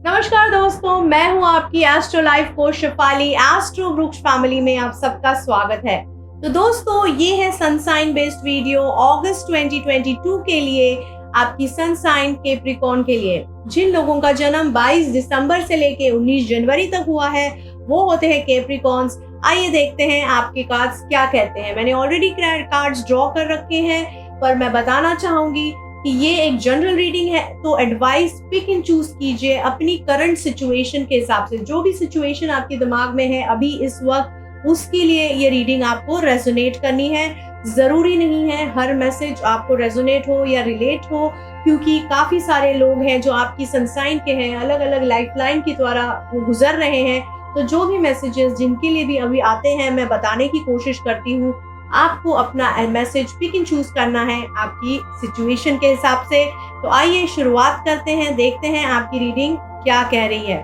नमस्कार दोस्तों, मैं हूं आपकी astro life coach Shifali. Astro Vriksh family में आप सबका स्वागत है। तो दोस्तों, ये है सनसाइन बेस्ड वीडियो अगस्त 2022 के लिए, आपकी सनसाइन कैप्रिकॉर्न के लिए। जिन लोगों का जन्म 22 दिसंबर से लेके 19 जनवरी तक हुआ है वो होते हैं कैप्रिकॉर्न्स। आइए देखते हैं आपके कार्ड्स क्या कहते हैं। मैंने ऑलरेडी कार्ड्स ड्रॉ कर रखे हैं, पर मैं बताना चाहूंगी कि ये एक जनरल रीडिंग है, तो एडवाइस पिक एंड चूज कीजिए अपनी करंट सिचुएशन के हिसाब से। जो भी सिचुएशन आपके दिमाग में है अभी इस वक्त, उसके लिए ये रीडिंग आपको रेजोनेट करनी है। जरूरी नहीं है हर मैसेज आपको रेजोनेट हो या रिलेट हो, क्योंकि काफी सारे लोग हैं जो आपकी सनसाइन के हैं, अलग अलग लाइफलाइन के द्वारा गुजर रहे हैं। तो जो भी मैसेजेस जिनके लिए भी अभी आते हैं, मैं बताने की कोशिश करती हूँ। आपको अपना मैसेज पिक एंड चूज करना है आपकी सिचुएशन के हिसाब से। तो आइए शुरुआत करते हैं, देखते हैं आपकी रीडिंग क्या कह रही है।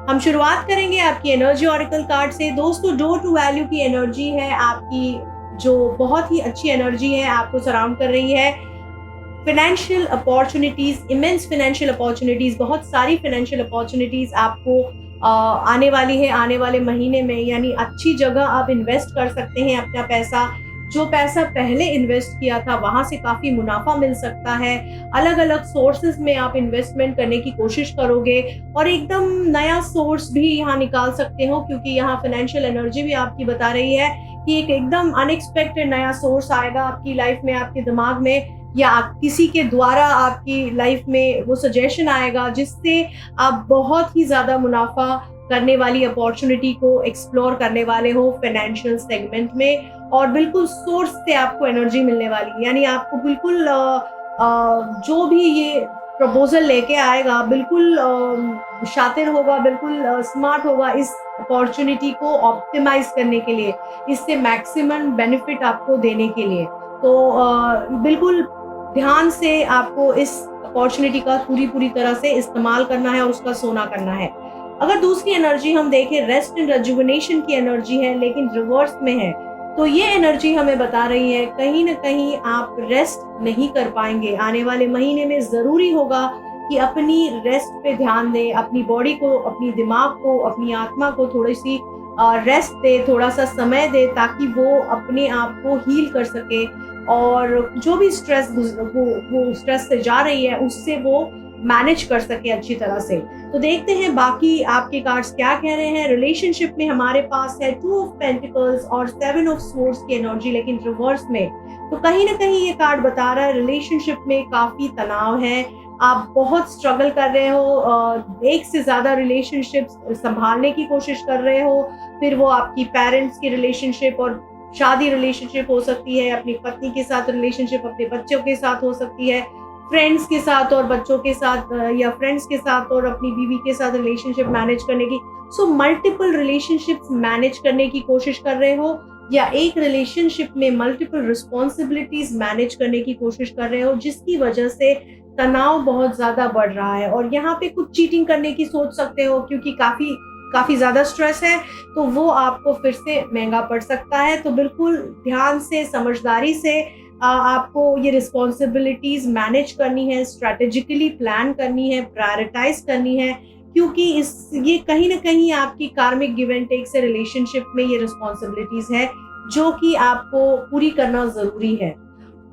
हम शुरुआत करेंगे आपकी एनर्जी ऑरेकल कार्ड से। दोस्तों, डोर टू वैल्यू की एनर्जी है आपकी, जो बहुत ही अच्छी एनर्जी है, आपको सराउंड कर रही है। Financial opportunities, immense financial opportunities, बहुत सारी फाइनेंशियल अपॉर्चुनिटीज आपको आने वाली है आने वाले महीने में। यानी अच्छी जगह आप इन्वेस्ट कर सकते हैं अपना पैसा। जो पैसा पहले इन्वेस्ट किया था वहां से काफी मुनाफा मिल सकता है। अलग अलग सोर्सेज में आप इन्वेस्टमेंट करने की कोशिश करोगे और एकदम नया सोर्स भी यहाँ निकाल सकते हो, क्योंकि यहाँ फाइनेंशियल एनर्जी भी आपकी बता रही है कि एक एकदम अनएक्सपेक्टेड नया सोर्स आएगा आपकी लाइफ में, आपके दिमाग में, या आप किसी के द्वारा आपकी लाइफ में वो सजेशन आएगा जिससे आप बहुत ही ज्यादा मुनाफा करने वाली अपॉर्चुनिटी को एक्सप्लोर करने वाले हो फाइनेंशियल सेगमेंट में। और बिल्कुल सोर्स से आपको एनर्जी मिलने वाली, यानी आपको बिल्कुल जो भी ये प्रपोजल लेके आएगा बिल्कुल शातिर होगा, बिल्कुल स्मार्ट होगा इस अपॉर्चुनिटी को ऑप्टिमाइज करने के लिए, इससे मैक्सिमम बेनिफिट आपको देने के लिए। तो बिल्कुल ध्यान से आपको इस अपॉर्चुनिटी का पूरी तरह से इस्तेमाल करना है और उसका सोना करना है। अगर दूसरी एनर्जी हम देखें, रेस्ट एंड रेजुविनेशन की एनर्जी है, लेकिन रिवर्स में है। तो ये एनर्जी हमें बता रही है कहीं ना कहीं आप रेस्ट नहीं कर पाएंगे आने वाले महीने में। जरूरी होगा कि अपनी रेस्ट पे ध्यान दें, अपनी बॉडी को, अपनी दिमाग को, अपनी आत्मा को थोड़ी सी रेस्ट दे, थोड़ा सा समय दे, ताकि वो अपने आप को हील कर सके और जो भी स्ट्रेस वो स्ट्रेस से जा रही है उससे वो मैनेज कर सके अच्छी तरह से। तो देखते हैं बाकी आपके कार्ड्स क्या कह रहे हैं। रिलेशनशिप में हमारे पास है 2 ऑफ पेंटिकल्स और 7 ऑफ स्वॉर्ड्स की एनर्जी, लेकिन रिवर्स में। तो कहीं ना कहीं ये कार्ड बता रहा है रिलेशनशिप में काफी तनाव है, आप बहुत स्ट्रगल कर रहे हो, एक से ज्यादा रिलेशनशिप संभालने की कोशिश कर रहे हो। फिर वो आपकी पेरेंट्स की रिलेशनशिप और शादी रिलेशनशिप हो सकती है, अपनी पत्नी के साथ रिलेशनशिप, अपने बच्चों के साथ हो सकती है, फ्रेंड्स के साथ और बच्चों के साथ, या फ्रेंड्स के साथ और अपनी बीवी के साथ रिलेशनशिप मैनेज करने की। सो मल्टीपल रिलेशनशिप्स मैनेज करने की कोशिश कर रहे हो, या एक रिलेशनशिप में मल्टीपल रिस्पॉन्सिबिलिटीज मैनेज करने की कोशिश कर रहे हो, जिसकी वजह से तनाव बहुत ज्यादा बढ़ रहा है। और यहाँ पे कुछ चीटिंग करने की सोच सकते हो, क्योंकि काफी ज्यादा स्ट्रेस है, तो वो आपको फिर से महंगा पड़ सकता है। तो बिल्कुल ध्यान से, समझदारी से आपको ये रिस्पॉन्सिबिलिटीज मैनेज करनी है, स्ट्रेटेजिकली प्लान करनी है, प्रायोरिटाइज करनी है, क्योंकि ये कहीं ना कहीं आपकी कार्मिक गिव एंड टेक से रिलेशनशिप में ये रिस्पॉन्सिबिलिटीज है जो कि आपको पूरी करना जरूरी है।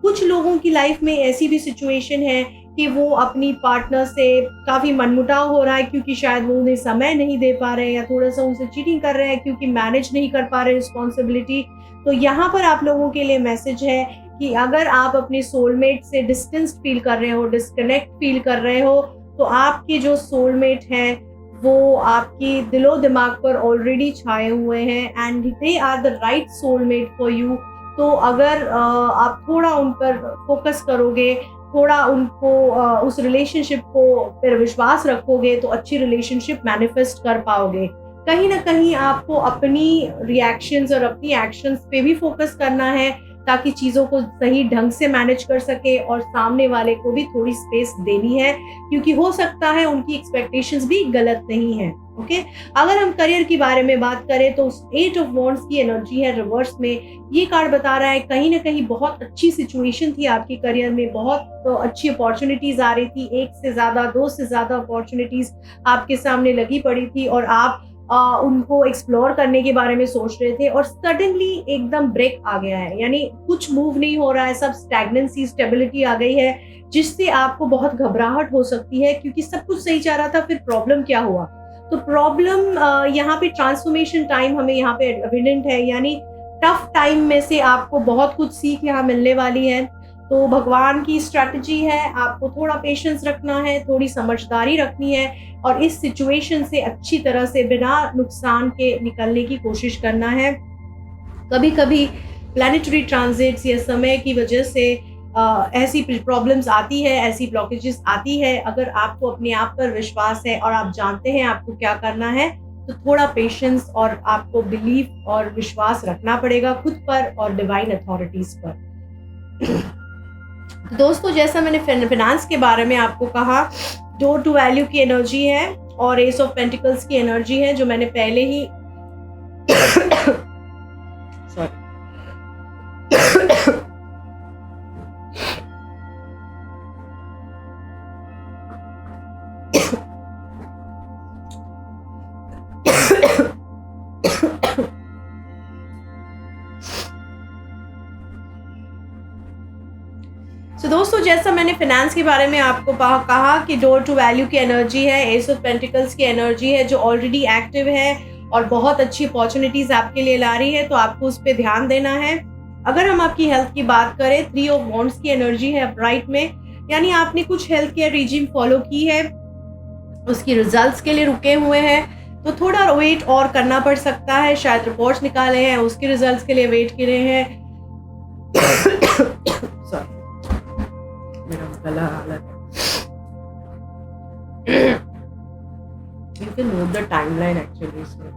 कुछ लोगों की लाइफ में ऐसी भी सिचुएशन है कि वो अपनी पार्टनर से काफी मनमुटाव हो रहा है, क्योंकि शायद वो उन्हें समय नहीं दे पा रहे हैं, या थोड़ा सा उनसे चीटिंग कर रहे हैं क्योंकि मैनेज नहीं कर पा रहे रिस्पॉन्सिबिलिटी। तो यहाँ पर आप लोगों के लिए मैसेज है कि अगर आप अपने सोलमेट से डिस्टेंस फील कर रहे हो, डिस्कनेक्ट फील कर रहे हो, तो आपके जो सोलमेट है वो आपकी दिलो दिमाग पर ऑलरेडी छाए हुए हैं and they are the right soulmate for you. तो अगर आप थोड़ा उन पर फोकस करोगे, थोड़ा उनको उस रिलेशनशिप को पर विश्वास रखोगे, तो अच्छी रिलेशनशिप मैनिफेस्ट कर पाओगे। कहीं ना कहीं आपको अपनी रिएक्शंस और अपनी एक्शंस पे भी फोकस करना है, ताकि चीज़ों को सही ढंग से मैनेज कर सके, और सामने वाले को भी थोड़ी स्पेस देनी है, क्योंकि हो सकता है उनकी एक्सपेक्टेशंस भी गलत नहीं है। ओके, अगर हम करियर के बारे में बात करें तो 8 ऑफ वॉन्ड्स की एनर्जी है रिवर्स में। ये कार्ड बता रहा है कहीं ना कहीं बहुत अच्छी सिचुएशन थी आपके करियर में, बहुत अच्छी अपॉर्चुनिटीज आ रही थी, एक से ज्यादा, दो से ज्यादा अपॉर्चुनिटीज आपके सामने लगी पड़ी थी, और आप उनको एक्सप्लोर करने के बारे में सोच रहे थे, और सडनली एकदम ब्रेक आ गया है, यानी कुछ मूव नहीं हो रहा है, सब स्टैग्नेंसी, स्टेबिलिटी आ गई है, जिससे आपको बहुत घबराहट हो सकती है, क्योंकि सब कुछ सही जा रहा था, फिर प्रॉब्लम क्या हुआ। तो प्रॉब्लम यहाँ पे ट्रांसफॉर्मेशन टाइम हमें यहाँ पे एविडेंट है, यानी टफ टाइम में से आपको बहुत कुछ सीख यहाँ मिलने वाली है। तो भगवान की स्ट्रैटेजी है, आपको थोड़ा पेशेंस रखना है, थोड़ी समझदारी रखनी है, और इस सिचुएशन से अच्छी तरह से बिना नुकसान के निकलने की कोशिश करना है। कभी कभी प्लैनेटरी ट्रांजिट्स या समय की वजह से ऐसी प्रॉब्लम्स आती है, ऐसी ब्लॉकेजेस आती है। अगर आपको अपने आप पर विश्वास है और आप जानते हैं आपको क्या करना है, तो थोड़ा पेशेंस और आपको बिलीफ और विश्वास रखना पड़ेगा खुद पर और डिवाइन अथॉरिटीज पर। दोस्तों, जैसा मैंने फिनांस के बारे में आपको कहा, डोर टू वैल्यू की एनर्जी है और एस ऑफ पेंटिकल्स की एनर्जी है, जो मैंने पहले ही दोस्तों, जैसा मैंने फाइनेंस के बारे में आपको कहा कि डोर टू वैल्यू की एनर्जी है, एस ऑफ पेंटिकल्स की एनर्जी है, जो ऑलरेडी एक्टिव है और बहुत अच्छी अपॉर्चुनिटीज आपके लिए ला रही है, तो आपको उस पर ध्यान देना है। अगर हम आपकी हेल्थ की बात करें, 3 ऑफ वॉन्ड्स की एनर्जी है अपराइट में, यानी आपने कुछ हेल्थ केयर रिजीम फॉलो की है, उसकी रिजल्ट्स के लिए रुके हुए हैं, तो थोड़ा वेट और करना पड़ सकता है। शायद रिपोर्ट्स निकाले हैं, उसके रिजल्ट्स के लिए वेट कर रहे हैं। मेरा गला हालत है। You can note the timeline actually इसमें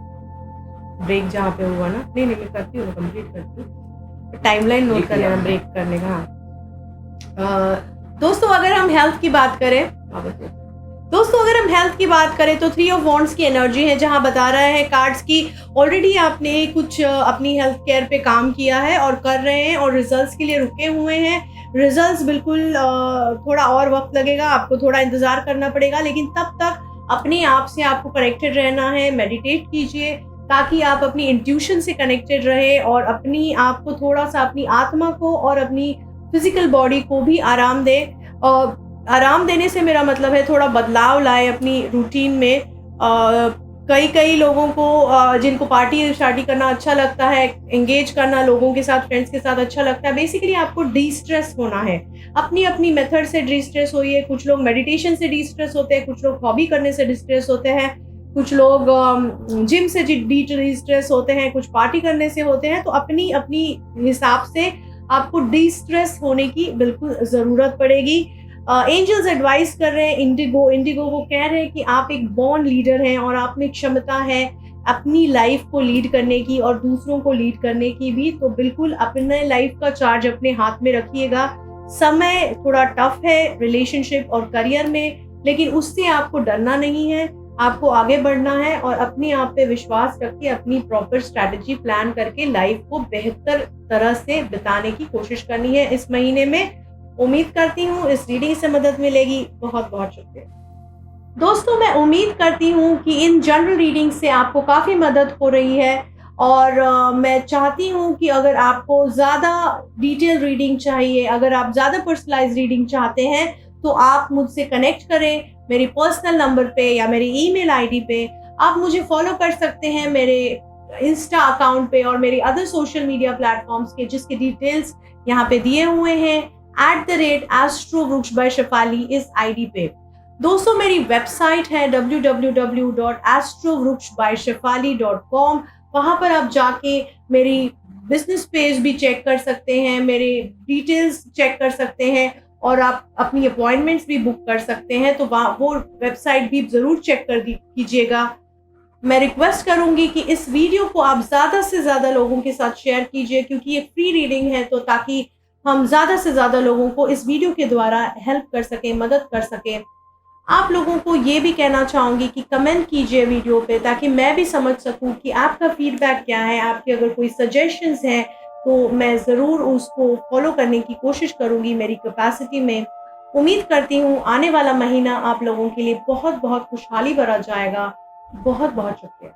ब्रेक जहाँ पे हुआ ना, नहीं मैं करती हूँ, कंप्लीट करती हूँ, टाइमलाइन नोट कर लेना ब्रेक करने का। दोस्तों, अगर हम हेल्थ की बात करें तो 3 ऑफ वॉन्ड्स की एनर्जी है, जहां बता रहा है कार्ड्स की ऑलरेडी आपने कुछ अपनी हेल्थ केयर पे काम किया है और कर रहे हैं, और रिजल्ट्स के लिए रुके हुए हैं। रिजल्ट्स बिल्कुल थोड़ा और वक्त लगेगा, आपको थोड़ा इंतजार करना पड़ेगा, लेकिन तब तक अपने आप से आपको कनेक्टेड रहना है। मेडिटेट कीजिए ताकि आप अपनी इंट्यूशन से कनेक्टेड रहे और अपनी आप को थोड़ा सा, अपनी आत्मा को और अपनी फिजिकल बॉडी को भी आराम दे। आराम देने से मेरा मतलब है थोड़ा बदलाव लाए अपनी रूटीन में। कई लोगों को जिनको पार्टी शार्टी करना अच्छा लगता है, एंगेज करना लोगों के साथ, फ्रेंड्स के साथ अच्छा लगता है। बेसिकली आपको डी स्ट्रेस होना है, अपनी अपनी मेथड से डी स्ट्रेस होइए। कुछ लोग मेडिटेशन से डी स्ट्रेस होते हैं, कुछ लोग हॉबी करने से डी स्ट्रेस होते हैं, कुछ लोग जिम से डी स्ट्रेस होते हैं, कुछ पार्टी करने से होते हैं। तो अपनी अपनी हिसाब से आपको डी स्ट्रेस होने की बिल्कुल ज़रूरत पड़ेगी। एंजल्स एडवाइस कर रहे हैं, इंडिगो वो कह रहे हैं कि आप एक बॉर्न लीडर हैं और आप में क्षमता है अपनी लाइफ को लीड करने की और दूसरों को लीड करने की भी। तो बिल्कुल अपने लाइफ का चार्ज अपने हाथ में रखिएगा। समय थोड़ा टफ है रिलेशनशिप और करियर में, लेकिन उससे आपको डरना नहीं है, आपको आगे बढ़ना है और अपने आप पे विश्वास रख के अपनी प्रॉपर स्ट्रैटेजी प्लान करके लाइफ को बेहतर तरह से बिताने की कोशिश करनी है इस महीने में। उम्मीद करती हूँ इस रीडिंग से मदद मिलेगी। बहुत बहुत शुक्रिया दोस्तों। मैं उम्मीद करती हूँ कि इन जनरल रीडिंग से आपको काफ़ी मदद हो रही है, और मैं चाहती हूँ कि अगर आपको ज़्यादा डिटेल रीडिंग चाहिए, अगर आप ज़्यादा पर्सनलाइज रीडिंग चाहते हैं, तो आप मुझसे कनेक्ट करें मेरी पर्सनल नंबर पे या मेरी ईमेल आईडी पे। आप मुझे फॉलो कर सकते हैं मेरे इंस्टा अकाउंट पे और मेरी अदर सोशल मीडिया प्लेटफॉर्म्स के, जिसके डिटेल्स यहाँ पे दिए हुए हैं। @AstroVruksByShefali इस आईडी पे। दोस्तों, मेरी वेबसाइट है www.astrovruksbyshefali.com। वहाँ पर आप जाके मेरी बिजनेस पेज भी चेक कर सकते हैं, मेरे डिटेल्स चेक कर सकते हैं और आप अपनी अपॉइंटमेंट्स भी बुक कर सकते हैं। तो वो वेबसाइट भी ज़रूर चेक कर कीजिएगा। मैं रिक्वेस्ट करूंगी कि इस वीडियो को आप ज़्यादा से ज़्यादा लोगों के साथ शेयर कीजिए, क्योंकि ये फ्री रीडिंग है, तो ताकि हम ज़्यादा से ज़्यादा लोगों को इस वीडियो के द्वारा हेल्प कर सकें, मदद कर सकें। आप लोगों को ये भी कहना चाहूँगी कि कमेंट कीजिए वीडियो पे, ताकि मैं भी समझ सकूँ कि आपका फीडबैक क्या है। आपके अगर कोई सजेशंस हैं तो मैं ज़रूर उसको फॉलो करने की कोशिश करूँगी मेरी कैपेसिटी में। उम्मीद करती हूँ आने वाला महीना आप लोगों के लिए बहुत बहुत खुशहाली भरा जाएगा। बहुत बहुत शुक्रिया।